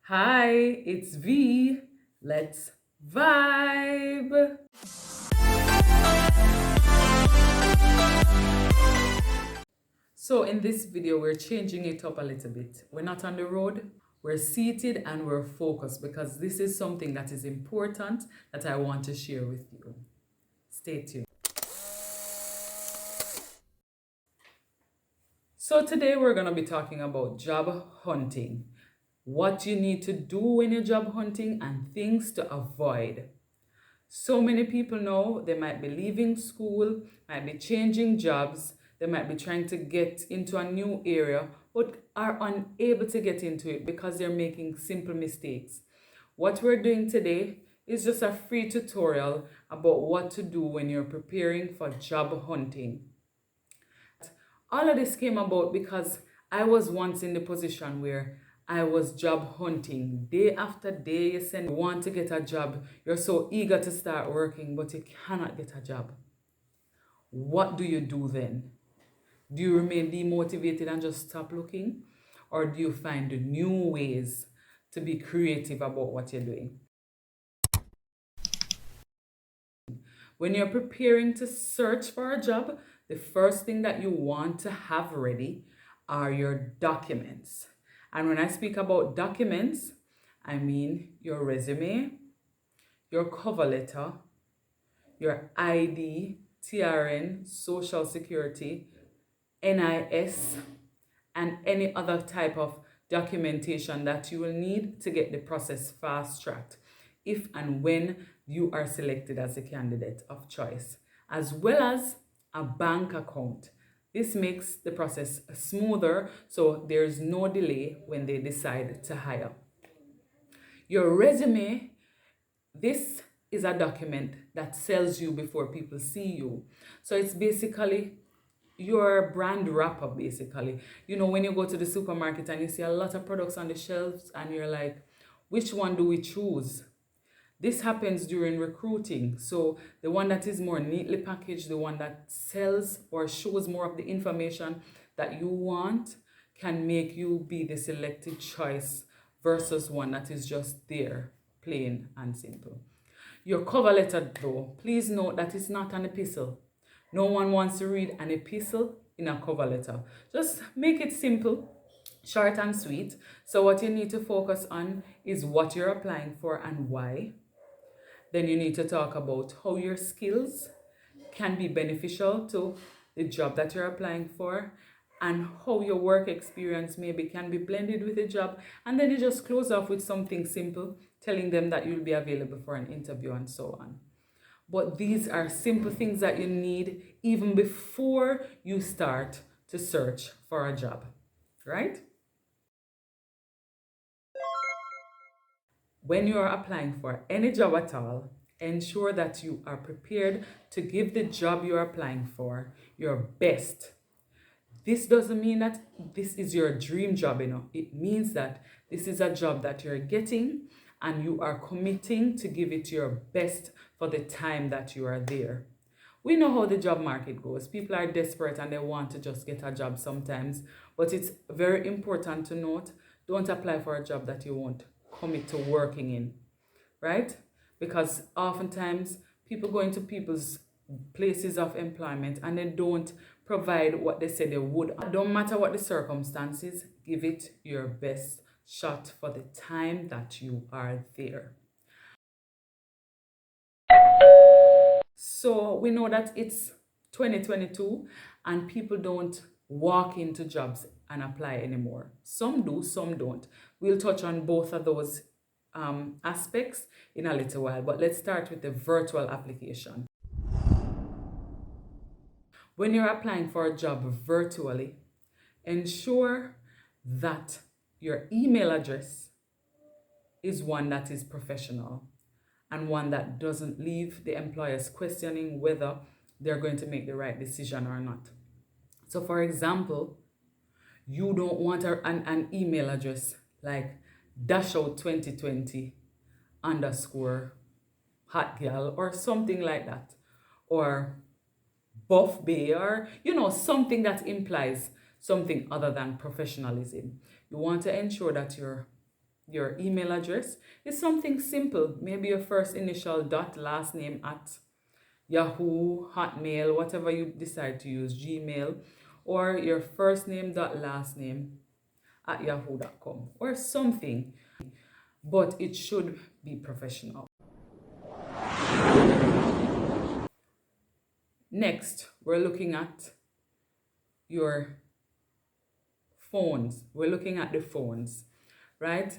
Hi, it's V. Let's vibe. So in this video, we're changing it up a little bit. We're not on the road. We're seated and we're focused because this is something that is important that I want to share with you. Stay tuned. So today we're going to be talking about job hunting. What you need to do when you're job hunting and things to avoid. So many people know they might be leaving school, might be changing jobs, they might be trying to get into a new area, but are unable to get into it because they're making simple mistakes. What we're doing today is just a free tutorial about what to do when you're preparing for job hunting. All of this came about because I was once in the position where I was job hunting. Day after day, you send you want to get a job. You're so eager to start working, but you cannot get a job. What do you do then? Do you remain demotivated and just stop looking? Or do you find new ways to be creative about what you're doing? When you're preparing to search for a job, the first thing that you want to have ready are your documents. And when I speak about documents, I mean your resume, your cover letter, your ID, TRN, Social Security, NIS, and any other type of documentation that you will need to get the process fast tracked if and when you are selected as a candidate of choice, as well as a bank account. This makes the process smoother so there's no delay when they decide to hire. Your resume, this is a document that sells you before people see you. So it's basically your brand wrap up basically. You know, when you go to the supermarket and you see a lot of products on the shelves and you're like, which one do we choose? This happens during recruiting. So the one that is more neatly packaged, the one that sells or shows more of the information that you want, can make you be the selected choice versus one that is just there, plain and simple. Your cover letter though, please note that it's not an epistle. No one wants to read an epistle in a cover letter. Just make it simple, short and sweet. So what you need to focus on is what you're applying for and why. Then you need to talk about how your skills can be beneficial to the job that you're applying for and how your work experience maybe can be blended with the job. And then you just close off with something simple, telling them that you'll be available for an interview and so on. But these are simple things that you need even before you start to search for a job, right? When you are applying for any job at all, ensure that you are prepared to give the job you're applying for your best. This doesn't mean that this is your dream job, It means that this is a job that you're getting and you are committing to give it your best for the time that you are there. We know how the job market goes. People are desperate and they want to just get a job sometimes. But it's very important to note, don't apply for a job that you won't commit to working in, right? Because oftentimes people go into people's places of employment and they don't provide what they say they would. Don't matter what the circumstances, give it your best shot for the time that you are there. So we know that it's 2022 and people don't walk into jobs and apply anymore. Some do, some don't. We'll touch on both of those aspects in a little while, but let's start with the virtual application. When you're applying for a job virtually, ensure that your email address is one that is professional and one that doesn't leave the employers questioning whether they're going to make the right decision or not. So for example, you don't want an email address like dashout2020 underscore hot girl or something like that, or buff bay, or something that implies something other than professionalism. You want to ensure that your your email address is something simple. Maybe your first initial dot last name at Yahoo, Hotmail, whatever you decide to use, Gmail, or your first name dot last name at yahoo.com or something, but it should be professional. Next, we're looking at your phones. We're looking at the phones, right?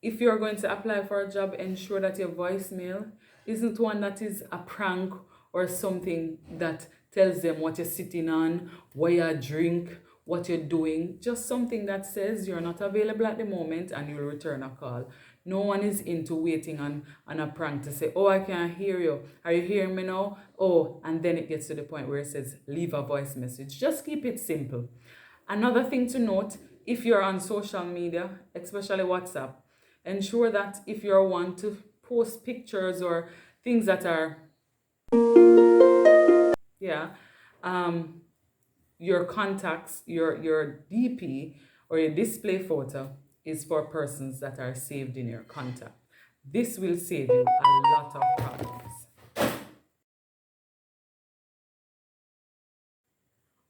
If you're going to apply for a job, ensure that your voicemail isn't one that is a prank or something that tells them what you're sitting on, what you drink, what you're doing. Just something that says you're not available at the moment and you'll return a call. No one is into waiting on a prank to say, oh, I can't hear you. Are you hearing me now? Oh, and then it gets to the point where it says, leave a voice message. Just keep it simple. Another thing to note, if you're on social media, especially WhatsApp, ensure that if you're one to post pictures or things that are, yeah, your contacts, your DP or your display photo is for persons that are saved in your contact. This will save you a lot of problems.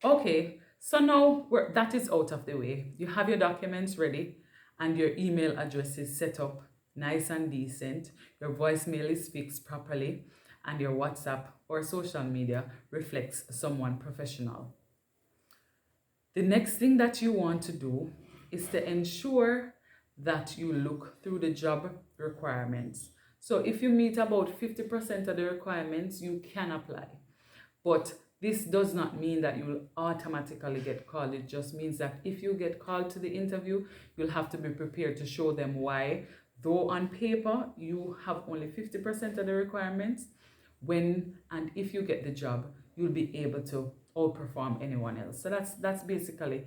Okay, so now that is out of the way. You have your documents ready and your email address is set up nice and decent. Your voicemail is fixed properly and your WhatsApp or social media reflects someone professional. The next thing that you want to do is to ensure that you look through the job requirements. So if you meet about 50% of the requirements, you can apply. But this does not mean that you will automatically get called. It just means that if you get called to the interview, you'll have to be prepared to show them why. Though on paper, you have only 50% of the requirements, when and if you get the job, you'll be able to outperform anyone else. So that's basically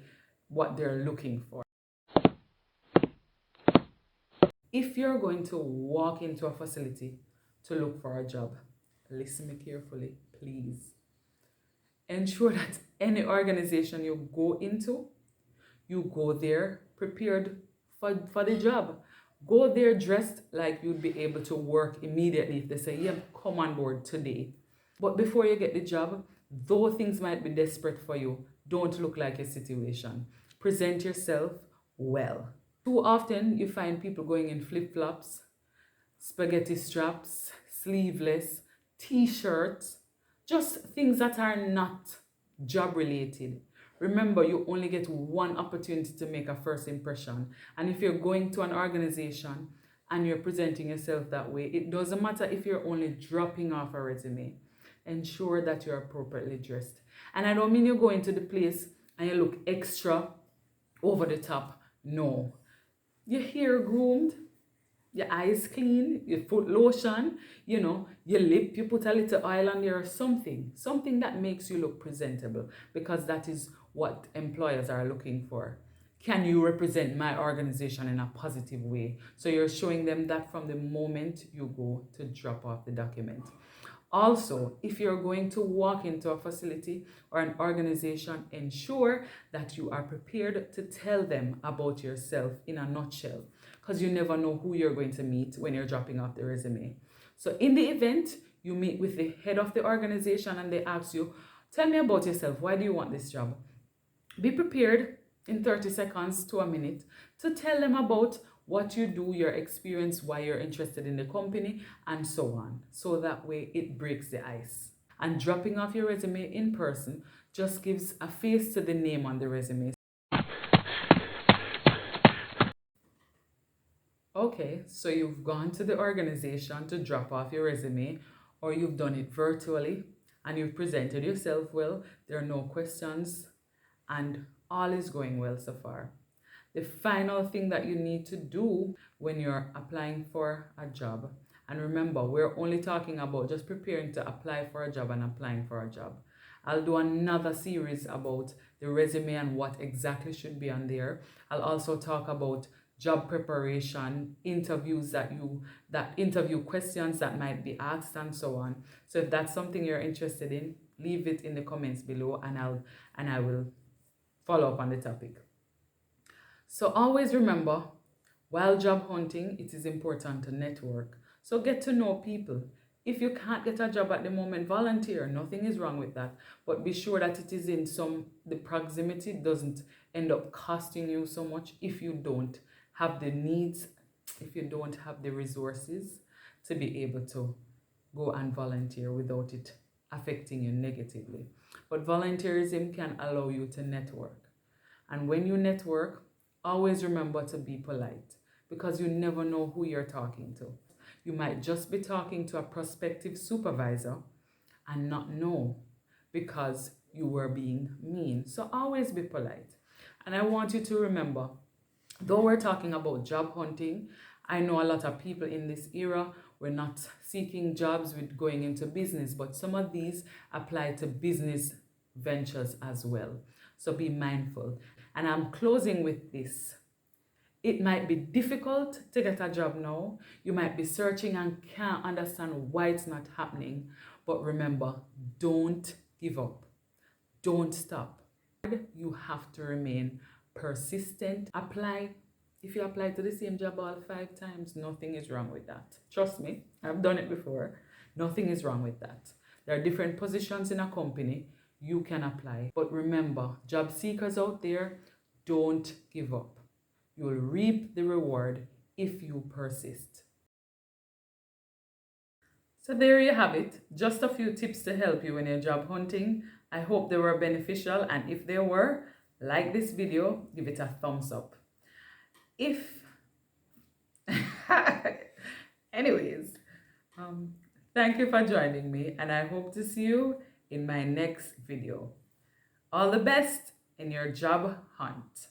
what they're looking for. If you're going to walk into a facility to look for a job, listen me carefully, please. Ensure that any organization you go into, you go there prepared for the job. Go there dressed like you'd be able to work immediately if they say, yeah, come on board today. But before you get the job, though things might be desperate for you, don't look like a situation. Present yourself well. Too often you find people going in flip-flops, spaghetti straps, sleeveless, t-shirts, just things that are not job related. Remember, you only get one opportunity to make a first impression. And if you're going to an organization and you're presenting yourself that way, it doesn't matter if you're only dropping off a resume. Ensure that you're appropriately dressed. And I don't mean you go into the place and you look extra over the top. No. Your hair groomed, your eyes clean, your foot lotion, your lip, you put a little oil on there or something that makes you look presentable, because that is what employers are looking for. Can you represent my organization in a positive way? So you're showing them that from the moment you go to drop off the document. Also, if you're going to walk into a facility or an organization, ensure that you are prepared to tell them about yourself in a nutshell, because you never know who you're going to meet when you're dropping off the resume. So in the event you meet with the head of the organization and they ask you, tell me about yourself, why do you want this job? Be prepared in 30 seconds to a minute to tell them about what you do, your experience, why you're interested in the company, and so on. So that way it breaks the ice. And dropping off your resume in person just gives a face to the name on the resume. Okay, so you've gone to the organization to drop off your resume, or you've done it virtually and you've presented yourself well. There are no questions and all is going well so far. The final thing that you need to do when you're applying for a job, and remember, we're only talking about just preparing to apply for a job and applying for a job. I'll do another series about the resume and what exactly should be on there. I'll also talk about job preparation, interviews that interview questions that might be asked, and so on. So if that's something you're interested in, leave it in the comments below and I will follow up on the topic. So always remember, While job hunting, it is important to network. So get to know people. If you can't get a job at the moment, volunteer. Nothing is wrong with that. But be sure that it is in the proximity doesn't end up costing you so much if you don't have the needs, if you don't have the resources to be able to go and volunteer without it affecting you negatively. But volunteerism can allow you to network. And when you network, always remember to be polite because you never know who you're talking to. You might just be talking to a prospective supervisor and not know because you were being mean. So always be polite. And I want you to remember, though we're talking about job hunting, I know a lot of people in this era were not seeking jobs with going into business, but some of these apply to business ventures as well. So be mindful. And I'm closing with this. It might be difficult to get a job now. You might be searching and can't understand why it's not happening. But remember, don't give up. Don't stop. You have to remain persistent. Apply. If you apply to the same job all 5 times, nothing is wrong with that. Trust me, I've done it before. Nothing is wrong with that. There are different positions in a company. You can apply. But remember, job seekers out there, don't give up. You will reap the reward if you persist. So there you have it. Just a few tips to help you when you're job hunting. I hope they were beneficial, and if they were, like this video, give it a thumbs up. Anyways, thank you for joining me, and I hope to see you in my next video. All the best in your job hunt.